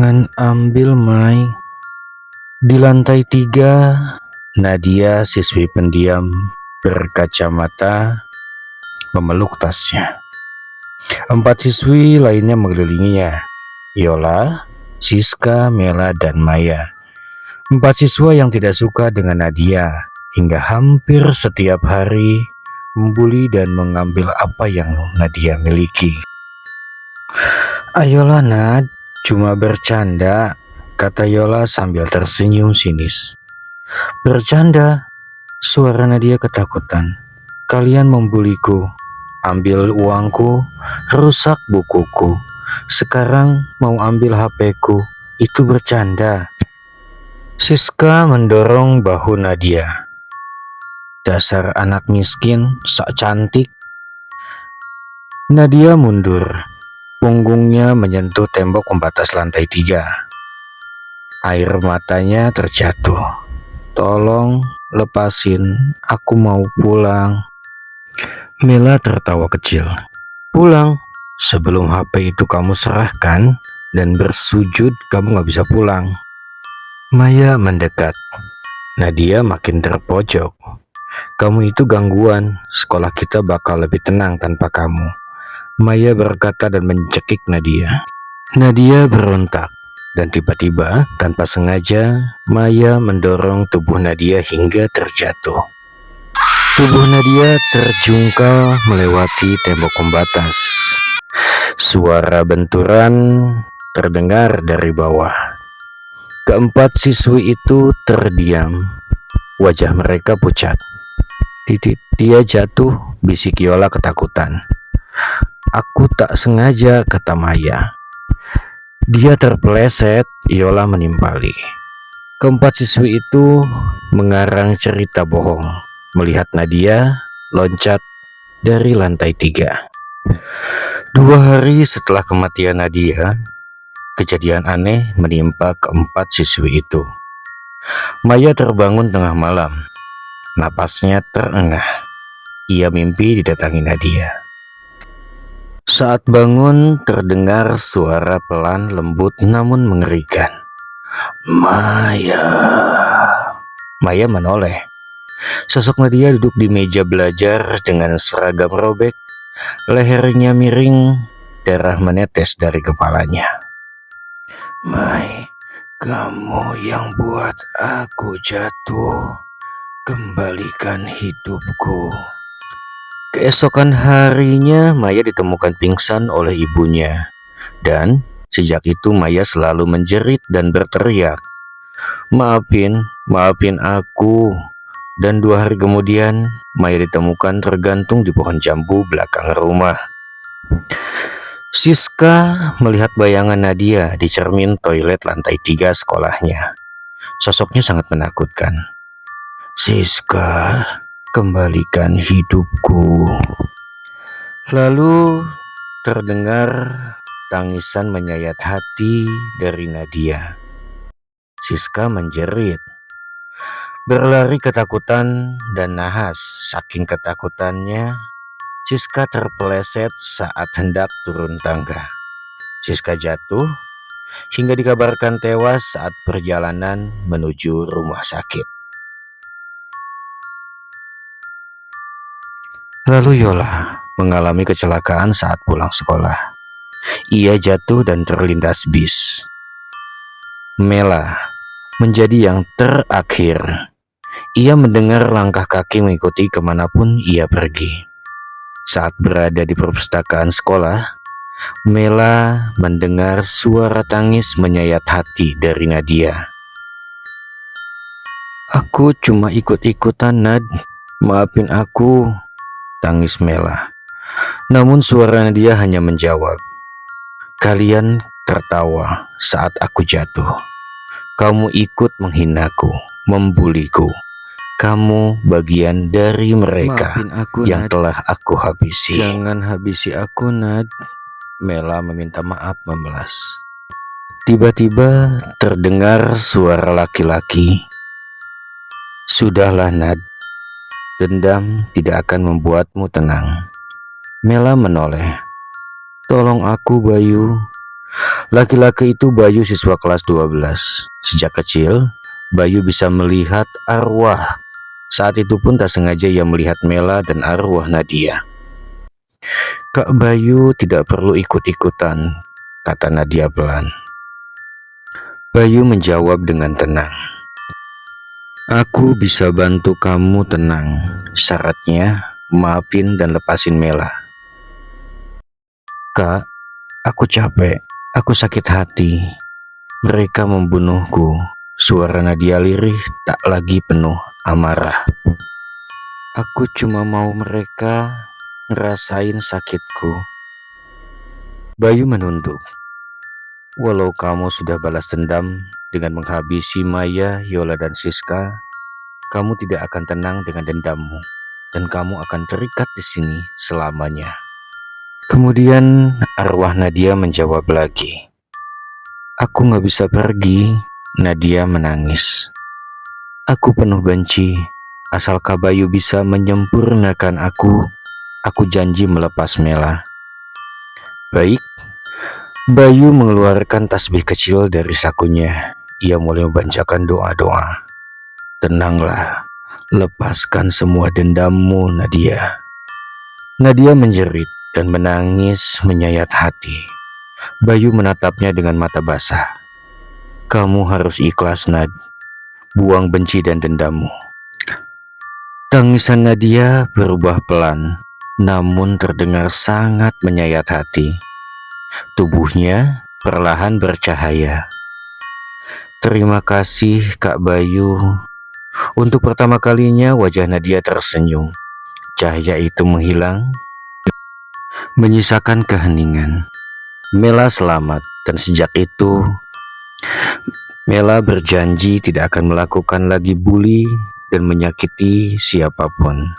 Jangan ambil, Mai. Di lantai 3, Nadia, siswi pendiam berkacamata, memeluk tasnya. 4 siswi lainnya mengelilinginya. Yola, Siska, Mela, dan Maya. 4 siswa yang tidak suka dengan Nadia, hingga hampir setiap hari membuli dan mengambil apa yang Nadia miliki. "Ayolah, Nad, cuma bercanda," kata Yola sambil tersenyum sinis. "Bercanda?" Suara Nadia ketakutan. "Kalian membuliku, ambil uangku, rusak bukuku. Sekarang mau ambil HP-ku. Itu bercanda." Siska mendorong bahu Nadia. "Dasar anak miskin, sok cantik." Nadia mundur. Punggungnya menyentuh tembok pembatas lantai 3. Air matanya terjatuh. "Tolong lepasin, aku mau pulang." Mela tertawa kecil. "Pulang? Sebelum HP itu kamu serahkan dan bersujud, kamu gak bisa pulang." Maya mendekat. Nadia makin terpojok. "Kamu itu gangguan, sekolah kita bakal lebih tenang tanpa kamu," Maya berkata dan mencekik Nadia. Nadia berontak, dan tiba-tiba tanpa sengaja Maya mendorong tubuh Nadia hingga terjatuh. Tubuh Nadia terjungkal melewati tembok pembatas. Suara benturan terdengar dari bawah. Keempat siswi itu terdiam. Wajah mereka pucat. "Dia jatuh," bisik Yola ketakutan. "Aku tak sengaja," kata Maya. "Dia terpeleset," Yola menimpali. Keempat siswi itu mengarang cerita bohong melihat Nadia loncat dari lantai 3. 2 hari setelah kematian Nadia, kejadian aneh menimpa keempat siswi itu. Maya terbangun tengah malam. Napasnya terengah. Ia mimpi didatangi Nadia. Saat bangun, terdengar suara pelan, lembut namun mengerikan. "Maya." Maya menoleh. Sosok Nadia duduk di meja belajar dengan seragam robek. Lehernya miring, darah menetes dari kepalanya. "Mai, kamu yang buat aku jatuh. Kembalikan hidupku." Keesokan harinya, Maya ditemukan pingsan oleh ibunya. Dan sejak itu Maya selalu menjerit dan berteriak, maafin aku." Dan 2 hari kemudian, Maya ditemukan tergantung di pohon jambu belakang rumah. Siska melihat bayangan Nadia di cermin toilet lantai 3 sekolahnya. Sosoknya sangat menakutkan. "Siska, kembalikan hidupku." Lalu terdengar tangisan menyayat hati dari Nadia. Siska menjerit, berlari ketakutan dan nahas. Saking ketakutannya, Siska terpeleset saat hendak turun tangga. Siska jatuh hingga dikabarkan tewas saat perjalanan menuju rumah sakit. Lalu Yola mengalami kecelakaan saat pulang sekolah. Ia jatuh dan terlindas bis. Mela menjadi yang terakhir. Ia mendengar langkah kaki mengikuti kemanapun ia pergi. Saat berada di perpustakaan sekolah, Mela mendengar suara tangis menyayat hati dari Nadia. "Aku cuma ikut-ikutan, Nad. Maafin aku," tangis Mela. Namun suara Nadia hanya menjawab, "Kalian tertawa saat aku jatuh. Kamu ikut menghinaku, membuliku. Kamu bagian dari mereka yang Nad. Telah aku habisi." "Jangan habisi aku, Nad." Mela meminta maaf memelas. Tiba-tiba terdengar suara laki-laki. "Sudahlah, Nad. Dendam tidak akan membuatmu tenang." Mela menoleh. "Tolong aku, Bayu. Laki-laki itu Bayu, siswa kelas 12. Sejak kecil, Bayu bisa melihat arwah. Saat itu pun tak sengaja ia melihat Mela dan arwah Nadia. "Kak Bayu tidak perlu ikut-ikutan," kata Nadia pelan. Bayu menjawab dengan tenang. "Aku bisa bantu kamu tenang. Syaratnya, maafin dan lepasin Mela." "Kak, aku capek. Aku sakit hati. Mereka membunuhku." Suara Nadia lirih tak lagi penuh amarah. "Aku cuma mau mereka ngerasain sakitku." Bayu menunduk. "Walau kamu sudah balas dendam dengan menghabisi Maya, Yola, dan Siska, kamu tidak akan tenang dengan dendammu, dan kamu akan terikat di sini selamanya." Kemudian arwah Nadia menjawab lagi. "Aku gak bisa pergi." Nadia menangis. "Aku penuh benci. Asal Kak Bayu bisa menyempurnakan aku janji melepas Mela." "Baik." Bayu mengeluarkan tasbih kecil dari sakunya. Ia mulai membacakan doa-doa. "Tenanglah, lepaskan semua dendammu, Nadia." Nadia menjerit dan menangis menyayat hati. Bayu menatapnya dengan mata basah. "Kamu harus ikhlas, Nad. Buang benci dan dendammu." Tangisan Nadia berubah pelan, namun terdengar sangat menyayat hati. Tubuhnya perlahan bercahaya. "Terima kasih, Kak Bayu." Untuk pertama kalinya wajah Nadia tersenyum. Cahaya itu menghilang, menyisakan keheningan. Mela selamat, dan sejak itu Mela berjanji tidak akan melakukan lagi bully dan menyakiti siapapun.